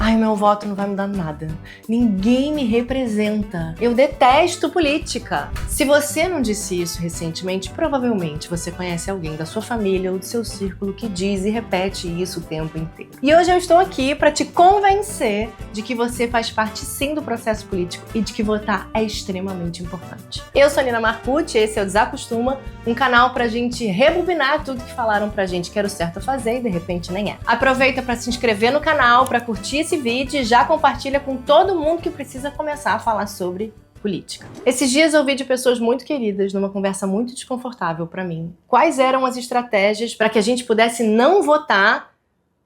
Ai, meu voto não vai mudar nada. Ninguém me representa. Eu detesto política. Se você não disse isso recentemente, provavelmente você conhece alguém da sua família ou do seu círculo que diz e repete isso o tempo inteiro. E hoje eu estou aqui para te convencer de que você faz parte sim do processo político e de que votar é extremamente importante. Eu sou a Nina Marcucci, esse é o Desacostuma, um canal pra gente rebobinar tudo que falaram pra gente que era o certo a fazer e de repente nem é. Aproveita para se inscrever no canal, para curtir esse vídeo e já compartilha com todo mundo que precisa começar a falar sobre política. Esses dias eu ouvi de pessoas muito queridas, numa conversa muito desconfortável para mim, quais eram as estratégias para que a gente pudesse não votar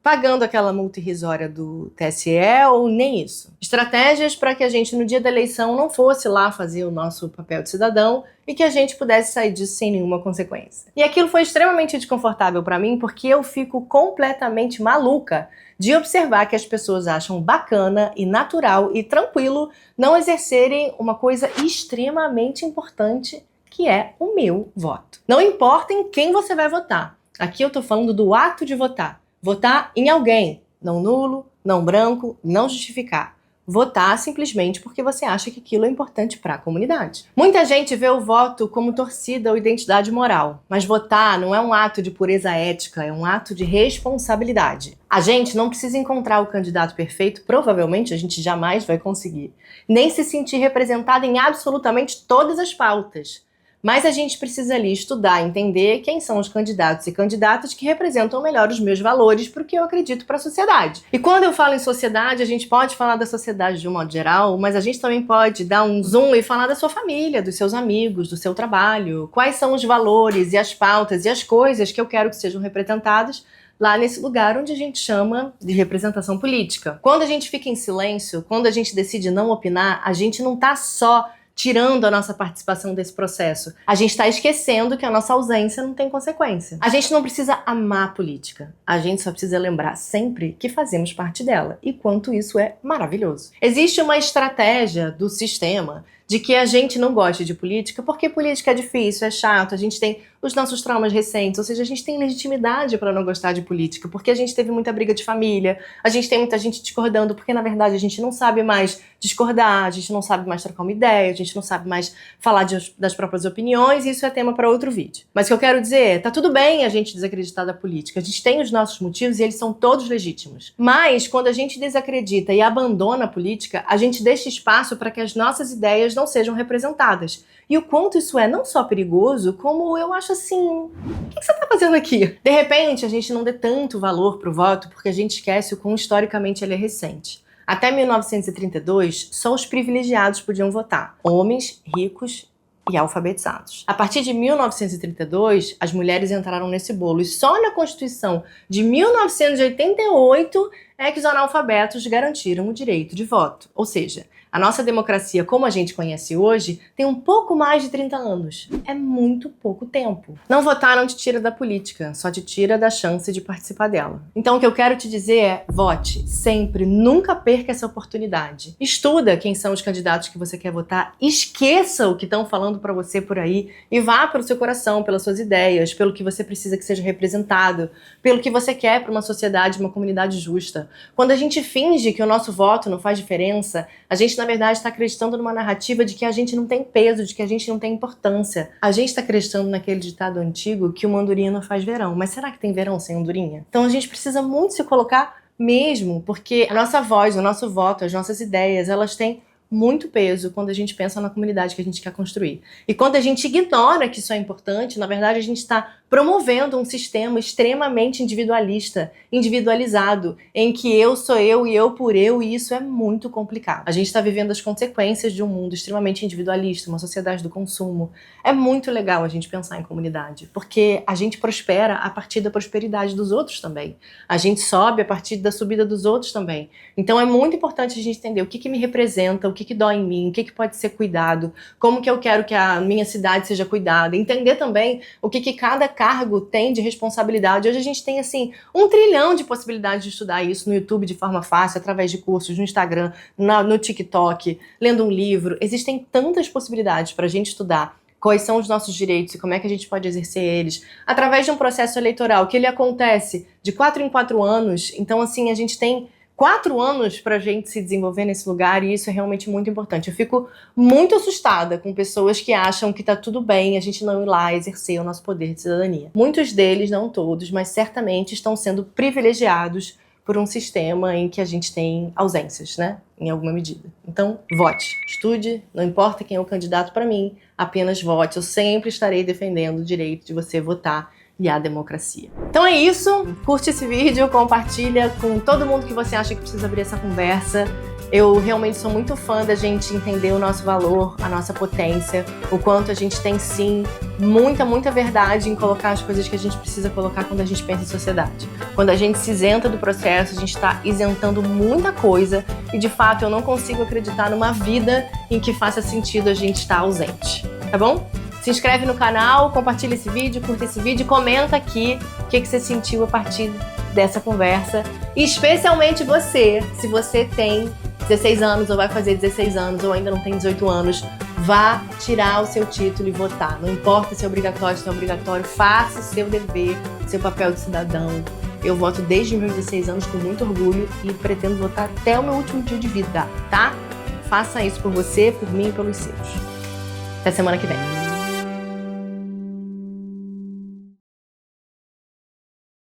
pagando aquela multa irrisória do TSE ou nem isso. Estratégias para que a gente no dia da eleição não fosse lá fazer o nosso papel de cidadão e que a gente pudesse sair disso sem nenhuma consequência. E aquilo foi extremamente desconfortável para mim porque eu fico completamente maluca de observar que as pessoas acham bacana e natural e tranquilo não exercerem uma coisa extremamente importante que é o meu voto. Não importa em quem você vai votar. Aqui eu tô falando do ato de votar. Votar em alguém, não nulo, não branco, não justificar. Votar simplesmente porque você acha que aquilo é importante para a comunidade. Muita gente vê o voto como torcida ou identidade moral, mas votar não é um ato de pureza ética, é um ato de responsabilidade. A gente não precisa encontrar o candidato perfeito, provavelmente a gente jamais vai conseguir, nem se sentir representado em absolutamente todas as pautas. Mas a gente precisa ali estudar, entender quem são os candidatos e candidatas que representam melhor os meus valores para o que eu acredito para a sociedade. E quando eu falo em sociedade, a gente pode falar da sociedade de um modo geral, mas a gente também pode dar um zoom e falar da sua família, dos seus amigos, do seu trabalho, quais são os valores e as pautas e as coisas que eu quero que sejam representadas lá nesse lugar onde a gente chama de representação política. Quando a gente fica em silêncio, quando a gente decide não opinar, a gente não está só tirando a nossa participação desse processo. A gente está esquecendo que a nossa ausência não tem consequência. A gente não precisa amar a política. A gente só precisa lembrar sempre que fazemos parte dela. E quanto isso é maravilhoso. Existe uma estratégia do sistema de que a gente não goste de política porque política é difícil, é chato, a gente tem os nossos traumas recentes, ou seja, a gente tem legitimidade para não gostar de política, porque a gente teve muita briga de família, a gente tem muita gente discordando, porque na verdade a gente não sabe mais discordar, a gente não sabe mais trocar uma ideia, a gente não sabe mais falar das próprias opiniões, e isso é tema para outro vídeo. Mas o que eu quero dizer é, tá tudo bem a gente desacreditar da política, a gente tem os nossos motivos e eles são todos legítimos. Mas quando a gente desacredita e abandona a política, a gente deixa espaço para que as nossas ideias não sejam representadas. E o quanto isso é não só perigoso, como eu acho assim, o que você tá fazendo aqui? De repente, a gente não dê tanto valor pro voto porque a gente esquece o quão historicamente ele é recente. Até 1932, só os privilegiados podiam votar. Homens, ricos e alfabetizados. A partir de 1932, as mulheres entraram nesse bolo. E só na Constituição de 1988 é que os analfabetos garantiram o direito de voto. Ou seja, a nossa democracia, como a gente conhece hoje, tem um pouco mais de 30 anos. É muito pouco tempo. Não votar não te tira da política, só te tira da chance de participar dela. Então o que eu quero te dizer é, vote sempre, nunca perca essa oportunidade. Estuda quem são os candidatos que você quer votar, esqueça o que estão falando para você por aí e vá pelo seu coração, pelas suas ideias, pelo que você precisa que seja representado, pelo que você quer para uma sociedade, uma comunidade justa. Quando a gente finge que o nosso voto não faz diferença, a gente na verdade está acreditando numa narrativa de que a gente não tem peso, de que a gente não tem importância. A gente está acreditando naquele ditado antigo que uma andorinha não faz verão. Mas será que tem verão sem andorinha? Então a gente precisa muito se colocar mesmo, porque a nossa voz, o nosso voto, as nossas ideias, elas têm muito peso quando a gente pensa na comunidade que a gente quer construir. E quando a gente ignora que isso é importante, na verdade a gente está promovendo um sistema extremamente individualista, individualizado, em que eu sou eu e eu por eu, e isso é muito complicado. A gente está vivendo as consequências de um mundo extremamente individualista, uma sociedade do consumo. É muito legal a gente pensar em comunidade, porque a gente prospera a partir da prosperidade dos outros também. A gente sobe a partir da subida dos outros também. Então é muito importante a gente entender o que me representa, o que dói em mim, o que pode ser cuidado, como que eu quero que a minha cidade seja cuidada, entender também o que cada cargo tem de responsabilidade. Hoje a gente tem, assim, 1 trilhão de possibilidades de estudar isso no YouTube de forma fácil, através de cursos, no Instagram, no TikTok, lendo um livro. Existem tantas possibilidades para a gente estudar quais são os nossos direitos e como é que a gente pode exercer eles, através de um processo eleitoral, que ele acontece de 4 em 4 anos. Então, assim, a gente tem 4 anos pra gente se desenvolver nesse lugar, e isso é realmente muito importante. Eu fico muito assustada com pessoas que acham que tá tudo bem a gente não ir lá exercer o nosso poder de cidadania. Muitos deles, não todos, mas certamente estão sendo privilegiados por um sistema em que a gente tem ausências, né? Em alguma medida. Então, vote, estude, não importa quem é o candidato para mim, apenas vote. Eu sempre estarei defendendo o direito de você votar e a democracia. Então é isso, curte esse vídeo, compartilha com todo mundo que você acha que precisa abrir essa conversa. Eu realmente sou muito fã da gente entender o nosso valor, a nossa potência, o quanto a gente tem sim muita verdade em colocar as coisas que a gente precisa colocar quando a gente pensa em sociedade. Quando a gente se isenta do processo, a gente está isentando muita coisa e de fato eu não consigo acreditar numa vida em que faça sentido a gente estar ausente, tá bom? Se inscreve no canal, compartilha esse vídeo, curta esse vídeo, comenta aqui o que você sentiu a partir dessa conversa. E especialmente você, se você tem 16 anos ou vai fazer 16 anos ou ainda não tem 18 anos, vá tirar o seu título e votar. Não importa se é obrigatório, se não é obrigatório, faça o seu dever, seu papel de cidadão. Eu voto desde meus 16 anos com muito orgulho e pretendo votar até o meu último dia de vida, tá? Faça isso por você, por mim e pelos seus. Até semana que vem.